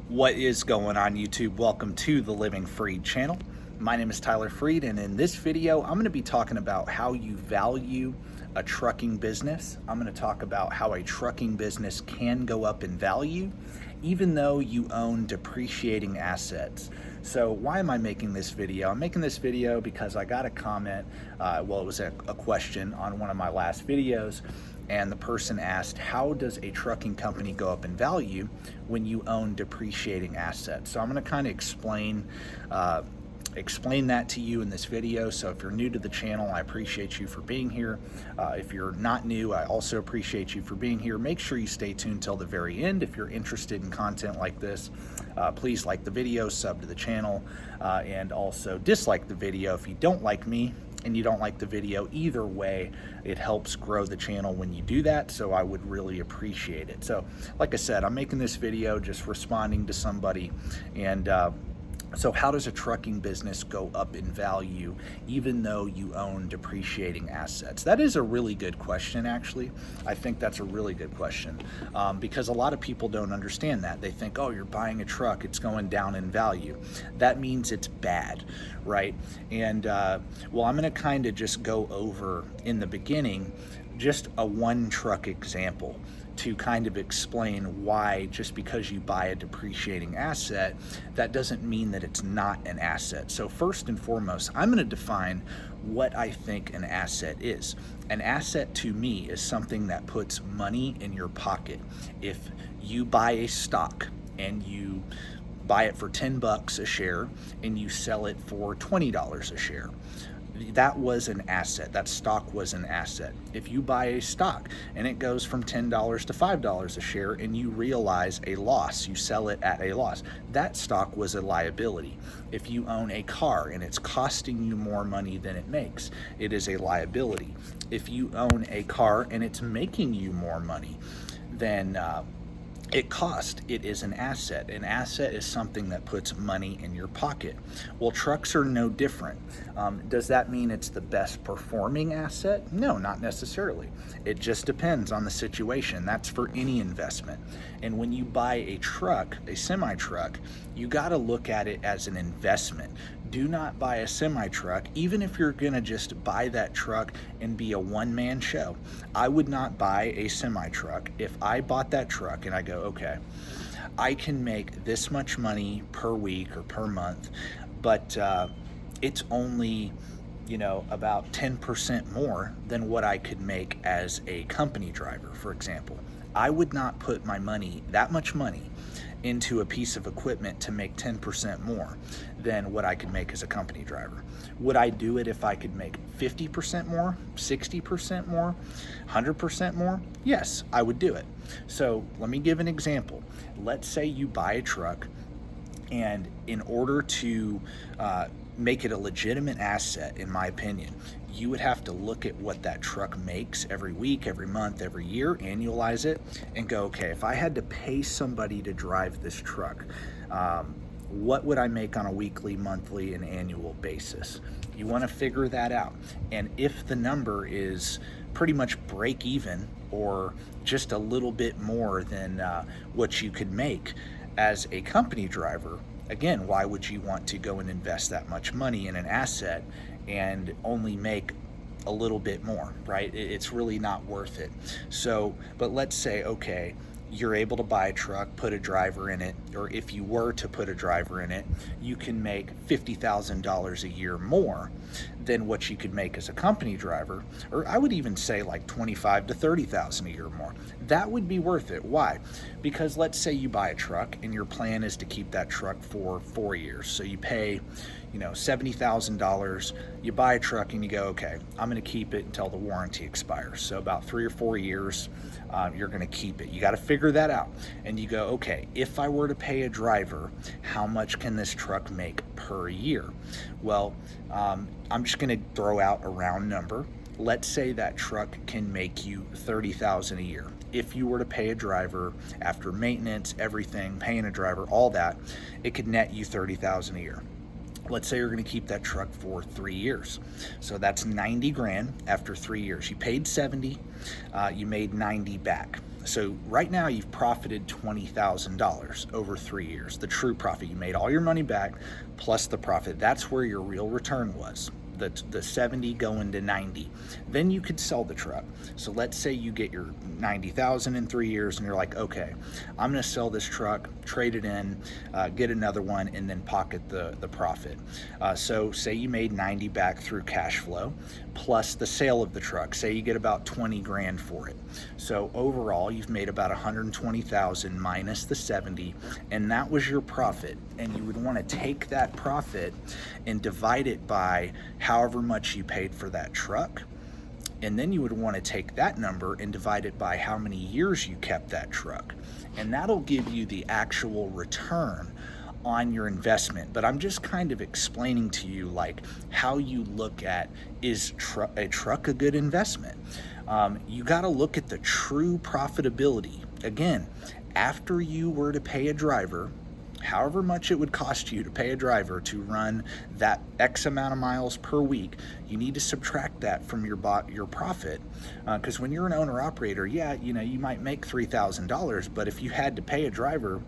What is going on, YouTube? Welcome to the Living Freed channel. My name is Tyler Freed, and in this video I'm going to be talking about how you value a trucking business. I'm going to talk about how a trucking business can go up in value even though you own depreciating assets. So why am I making this video? I'm making this video because I got a comment, it was a question on one of my last videos, and the person asked, how does a trucking company go up in value when you own depreciating assets? So I'm going to kind of explain that to you in this video. So if you're new to the channel, I appreciate you for being here. If you're not new, I also appreciate you for being here. Make sure you stay tuned till the very end. If you're interested in content like this, please like the video, sub to the channel, and also dislike the video if you don't like me and you don't like the video. Either way, it helps grow the channel when you do that, so I would really appreciate it. So like I said, I'm making this video just responding to somebody, and so how does a trucking business go up in value even though you own depreciating assets? That is a really good question, actually. I think that's a really good question because a lot of people don't understand that. They think, oh, you're buying a truck, it's going down in value. That means it's bad, right? And well, I'm going to kind of just go over in the beginning just a one truck example to kind of explain why just because you buy a depreciating asset, that doesn't mean that it's not an asset. So first and foremost, I'm going to define what I think an asset is. An asset to me is something that puts money in your pocket. If you buy a stock and you buy it for 10 bucks a share and you sell it for $20 a share, that was an asset. That stock was an asset. If you buy a stock and it goes from $10 to $5 a share and you realize a loss, you sell it at a loss, that stock was a liability. If you own a car and it's costing you more money than it makes, it is a liability. If you own a car and it's making you more money than it cost, it is an asset. An asset is something that puts money in your pocket. Well, trucks are no different. Does that mean it's the best performing asset? No, not necessarily. It just depends on the situation. That's for any investment. And when you buy a truck, a semi-truck, you got to look at it as an investment. Do not buy a semi-truck, even if you're gonna just buy that truck and be a one-man show. I would not buy a semi-truck. If I bought that truck and I go, okay, I can make this much money per week or per month, but it's only, about 10% more than what I could make as a company driver, for example. I would not put my money, that much money, into a piece of equipment to make 10% more than what I could make as a company driver. Would I do it if I could make 50% more, 60% more, 100% more? Yes, I would do it. So let me give an example. Let's say you buy a truck, and in order to make it a legitimate asset, in my opinion, you would have to look at what that truck makes every week, every month, every year, annualize it, and go, okay, if I had to pay somebody to drive this truck, what would I make on a weekly, monthly, and annual basis? You want to figure that out. And if the number is pretty much break even or just a little bit more than what you could make as a company driver, again, why would you want to go and invest that much money in an asset and only make a little bit more, right? It's really not worth it. So, but let's say, okay, you're able to buy a truck, put a driver in it, or if you were to put a driver in it, you can make $50,000 a year more than what you could make as a company driver, or I would even say like 25 to 30,000 a year more. That would be worth it. Why? Because let's say you buy a truck and your plan is to keep that truck for 4 years. So you pay, $70,000, you buy a truck and you go, okay, I'm going to keep it until the warranty expires. So about 3 or 4 years, you're going to keep it. You got to figure that out. And you go, okay, if I were to pay a driver, how much can this truck make per year? Well, I'm just going to throw out a round number. Let's say that truck can make you $30,000 a year. If you were to pay a driver after maintenance, everything, paying a driver, all that, it could net you $30,000 a year. Let's say you're going to keep that truck for 3 years. So that's 90 grand after 3 years. You paid 70, you made 90 back. So right now you've profited $20,000 over 3 years. The true profit, you made all your money back plus the profit. That's where your real return was. The 70 going to 90. Then you could sell the truck. So let's say you get your 90,000 in 3 years, and you're like, okay, I'm going to sell this truck, trade it in, get another one, and then pocket the profit. So say you made 90 back through cash flow plus the sale of the truck. Say you get about 20 grand for it. So overall, you've made about 120,000 minus the 70, and that was your profit. And you would want to take that profit and divide it by however much you paid for that truck. And then you would want to take that number and divide it by how many years you kept that truck. And that'll give you the actual return on your investment. But I'm just kind of explaining to you like how you look at, is a truck a good investment? You got to look at the true profitability. Again, after you were to pay a driver, however much it would cost you to pay a driver to run that X amount of miles per week, you need to subtract that from your profit. Because when you're an owner operator, yeah, you might make $3,000, but if you had to pay a driver,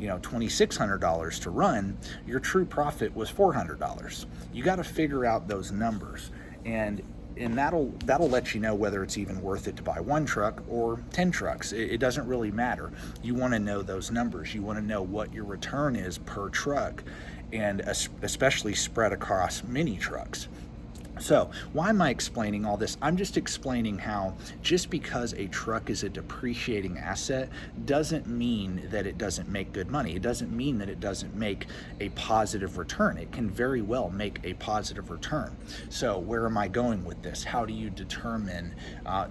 $2,600 to run, your true profit was $400. You got to figure out those numbers, and that'll let you know whether it's even worth it to buy one truck or 10 trucks. It doesn't really matter. You want to know those numbers. You want to know what your return is per truck, and especially spread across many trucks. So why am I explaining all this? I'm just explaining how just because a truck is a depreciating asset doesn't mean that it doesn't make good money. It doesn't mean that it doesn't make a positive return. It can very well make a positive return. So where am I going with this? How do you determine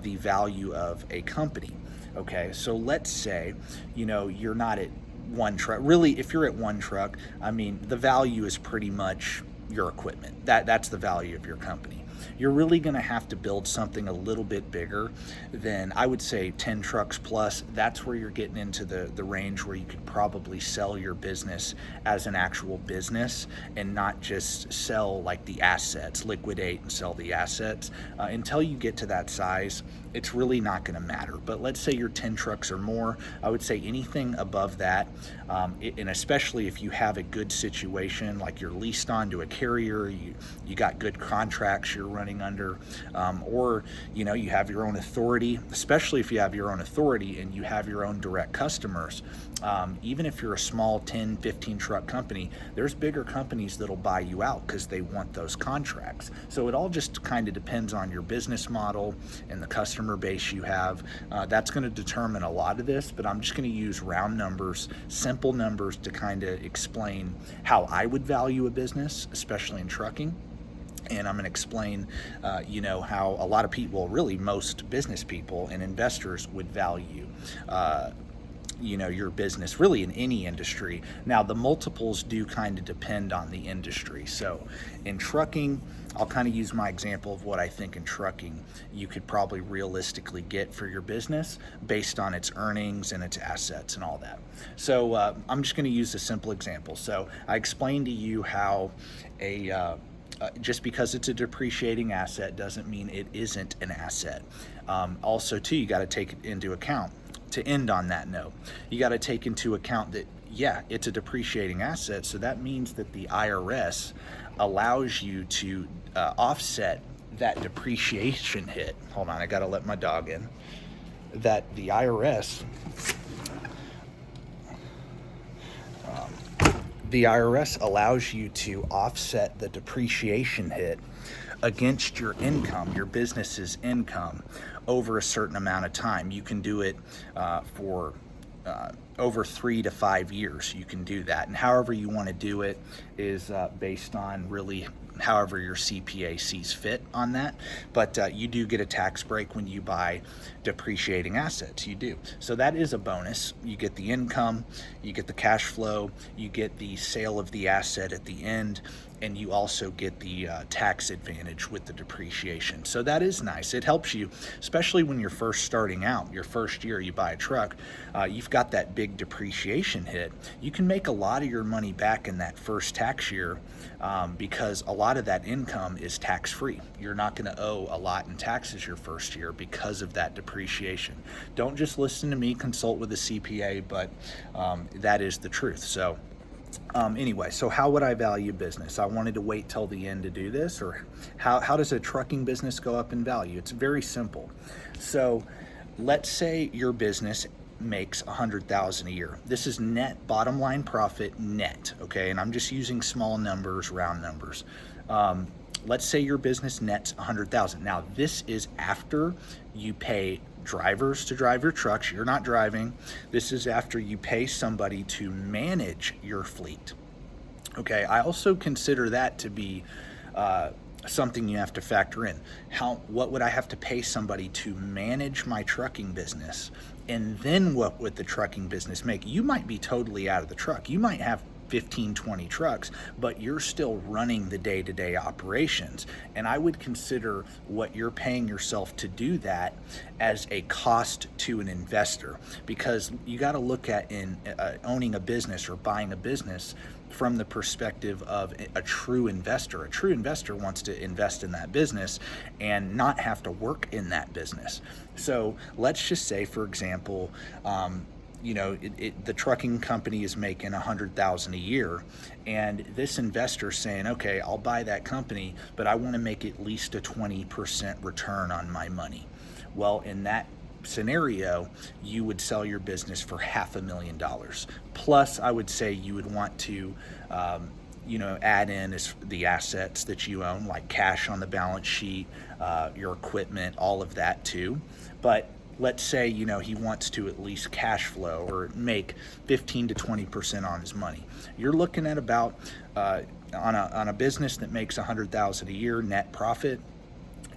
the value of a company? Okay, so let's say, you're not at one truck. Really, if you're at one truck, the value is pretty much your equipment. That's the value of your company. You're really going to have to build something a little bit bigger than, I would say, 10 trucks plus. That's where you're getting into the range where you could probably sell your business as an actual business and not just sell like the assets, liquidate and sell the assets. Until you get to that size, it's really not going to matter. But let's say you're 10 trucks or more. I would say anything above that, and especially if you have a good situation, like you're leased on to a carrier, you got good contracts you're running under, or you have your own authority. Especially if you have your own authority and you have your own direct customers, even if you're a small 10, 15 truck company, there's bigger companies that'll buy you out because they want those contracts. So it all just kind of depends on your business model and the customer base you have. That's going to determine a lot of this, but I'm just going to use round numbers, simple numbers, to kind of explain how I would value a business, especially in trucking. And I'm going to explain, how a lot of people, really most business people and investors, would value your business, really in any industry. Now, the multiples do kind of depend on the industry. So in trucking, I'll kind of use my example of what I think in trucking you could probably realistically get for your business based on its earnings and its assets and all that. So I'm just going to use a simple example. So I explained to you how just because it's a depreciating asset doesn't mean it isn't an asset. Also, too, you got to take into account, to end on that note, you got to take into account that, yeah, it's a depreciating asset. So that means that the IRS allows you to offset that depreciation hit. Hold on, I got to let my dog in. That the IRS allows you to offset the depreciation hit against your income, your business's income, over a certain amount of time. You can do it for over 3 to 5 years. You can do that, and however you want to do it is based on really however your CPA sees fit on that. But you do get a tax break when you buy depreciating assets. You do. So that is a bonus. You get the income, you get the cash flow, you get the sale of the asset at the end, and you also get the tax advantage with the depreciation. So that is nice. It helps you, especially when you're first starting out. Your first year you buy a truck, you've got that big big depreciation hit, you can make a lot of your money back in that first tax year, because a lot of that income is tax-free. You're not going to owe a lot in taxes your first year because of that depreciation. Don't just listen to me, consult with a CPA, but that is the truth. So anyway, so how would I value business? I wanted to wait till the end to do this, or how does a trucking business go up in value? It's very simple. So let's say your business makes $100,000 a year. This is net bottom line profit net, okay? And I'm just using small numbers, round numbers. Let's say your business nets $100,000. Now, this is after you pay drivers to drive your trucks. You're not driving. This is after you pay somebody to manage your fleet. Okay, I also consider that to be something you have to factor in. What would I have to pay somebody to manage my trucking business? And then what would the trucking business make? You might be totally out of the truck. You might have 15, 20 trucks, but you're still running the day-to-day operations. And I would consider what you're paying yourself to do that as a cost to an investor, because you got to look at owning a business or buying a business from the perspective of a true investor. A true investor wants to invest in that business and not have to work in that business. So let's just say, for example, the trucking company is making $100,000 a year, and this investor saying, okay, I'll buy that company, but I want to make at least a 20% return on my money. Well, in that scenario, you would sell your business for $500,000. Plus, I would say you would want to add in the assets that you own, like cash on the balance sheet, your equipment, all of that too. But let's say, he wants to at least cash flow or make 15 to 20% on his money. You're looking at about, on a business that makes $100,000 a year net profit,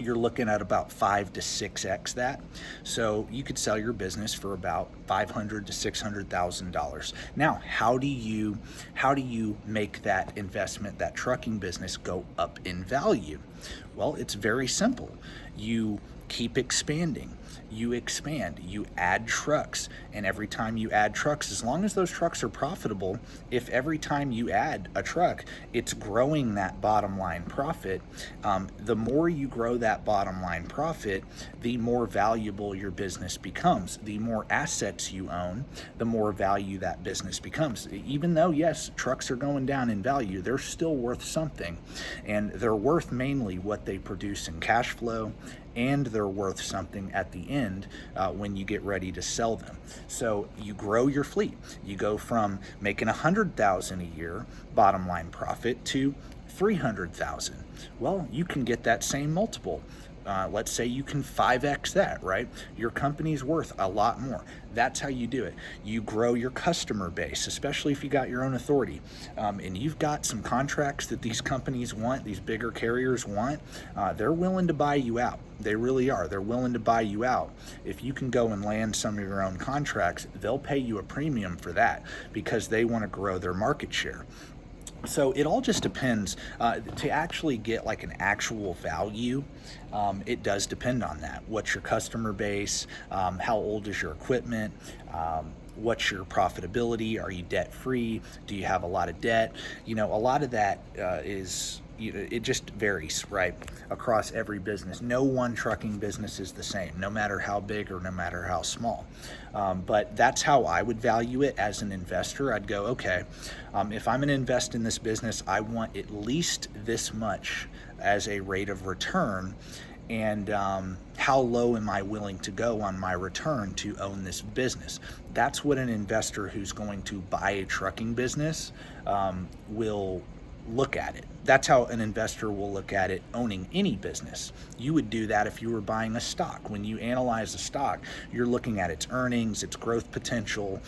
you're looking at about 5 to 6x that. So you could sell your business for about $500,000 to $600,000. Now, how do you make that investment, that trucking business, go up in value? Well, it's very simple. You keep expanding. You expand, you add trucks, and every time you add trucks, as long as those trucks are profitable, if every time you add a truck, it's growing that bottom line profit, the more you grow that bottom line profit, the more valuable your business becomes. The more assets you own, the more value that business becomes. Even though, yes, trucks are going down in value, they're still worth something, and they're worth mainly what they produce in cash flow, and they're worth something at the end when you get ready to sell them. So you grow your fleet. You go from making $100,000 a year bottom line profit to $300,000. Well, you can get that same multiple. Let's say you can 5x that, right? Your company's worth a lot more. That's how you do it. You grow your customer base, especially if you got your own authority. And you've got some contracts that these companies want, these bigger carriers want. They're willing to buy you out. They really are. They're willing to buy you out. If you can go and land some of your own contracts, they'll pay you a premium for that because they want to grow their market share. So it all just depends. To actually get like an actual value, it does depend on that. What's your customer base? How old is your equipment? What's your profitability? Are you debt free? Do you have a lot of debt? A lot of that it just varies, right, across every business. No one trucking business is the same, no matter how big or no matter how small. But that's how I would value it as an investor. I'd go, okay, if I'm going to invest in this business, I want at least this much as a rate of return. And how low am I willing to go on my return to own this business? That's what an investor who's going to buy a trucking business will look at it. That's how an investor will look at it owning any business. You would do that if you were buying a stock. When you analyze a stock, you're looking at its earnings, its growth potential.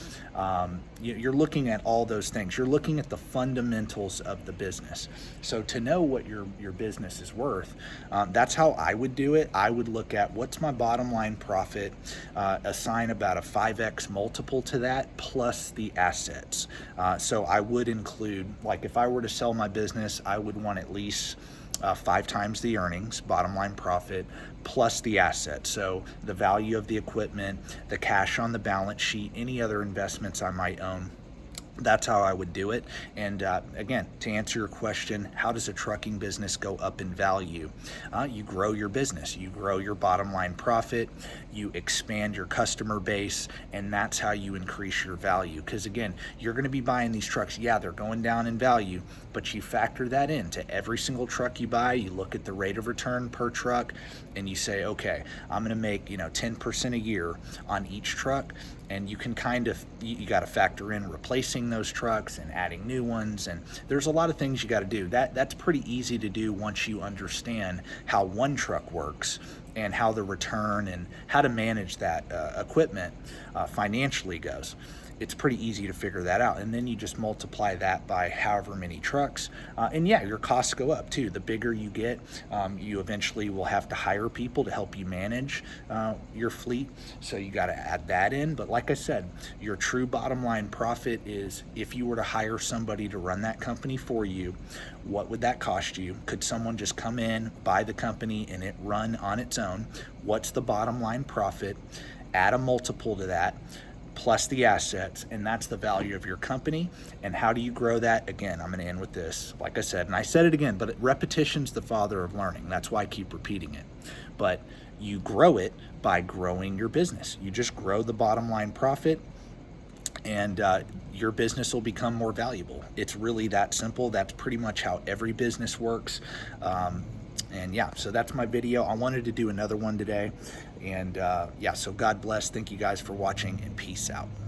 You're looking at all those things. You're looking at the fundamentals of the business. So to know what your business is worth, that's how I would do it. I would look at what's my bottom line profit, assign about a 5x multiple to that, plus the assets. So I would include, like if I were to sell my business, I would want at least 5 times the earnings, bottom line profit, plus the asset. So the value of the equipment, the cash on the balance sheet, any other investments I might own. That's how I would do it. And again, to answer your question, how does a trucking business go up in value? You grow your business, you grow your bottom line profit, you expand your customer base, and that's how you increase your value. Because again, you're going to be buying these trucks. Yeah, they're going down in value, but you factor that into every single truck you buy. You look at the rate of return per truck, and you say, okay, I'm going to make 10% a year on each truck. And you can you got to factor in replacing those trucks and adding new ones, and there's a lot of things you got to do. That's pretty easy to do once you understand how one truck works and how the return and how to manage that equipment financially goes. It's pretty easy to figure that out, and then you just multiply that by however many trucks, and yeah, your costs go up too. The bigger you get, you eventually will have to hire people to help you manage your fleet, so you got to add that in. But like I said, your true bottom line profit is, if you were to hire somebody to run that company for you, what would that cost you? Could someone just come in, buy the company, and it run on its own? What's the bottom line profit? Add a multiple to that, plus the assets, and that's the value of your company. And how do you grow that? Again, I'm going to end with this. Like I said, and I said it again, but repetition's the father of learning. That's why I keep repeating it. But you grow it by growing your business. You just grow the bottom line profit, and your business will become more valuable. It's really that simple. That's pretty much how every business works. And yeah, so that's my video. I wanted to do another one today. And yeah, so God bless. Thank you guys for watching, and peace out.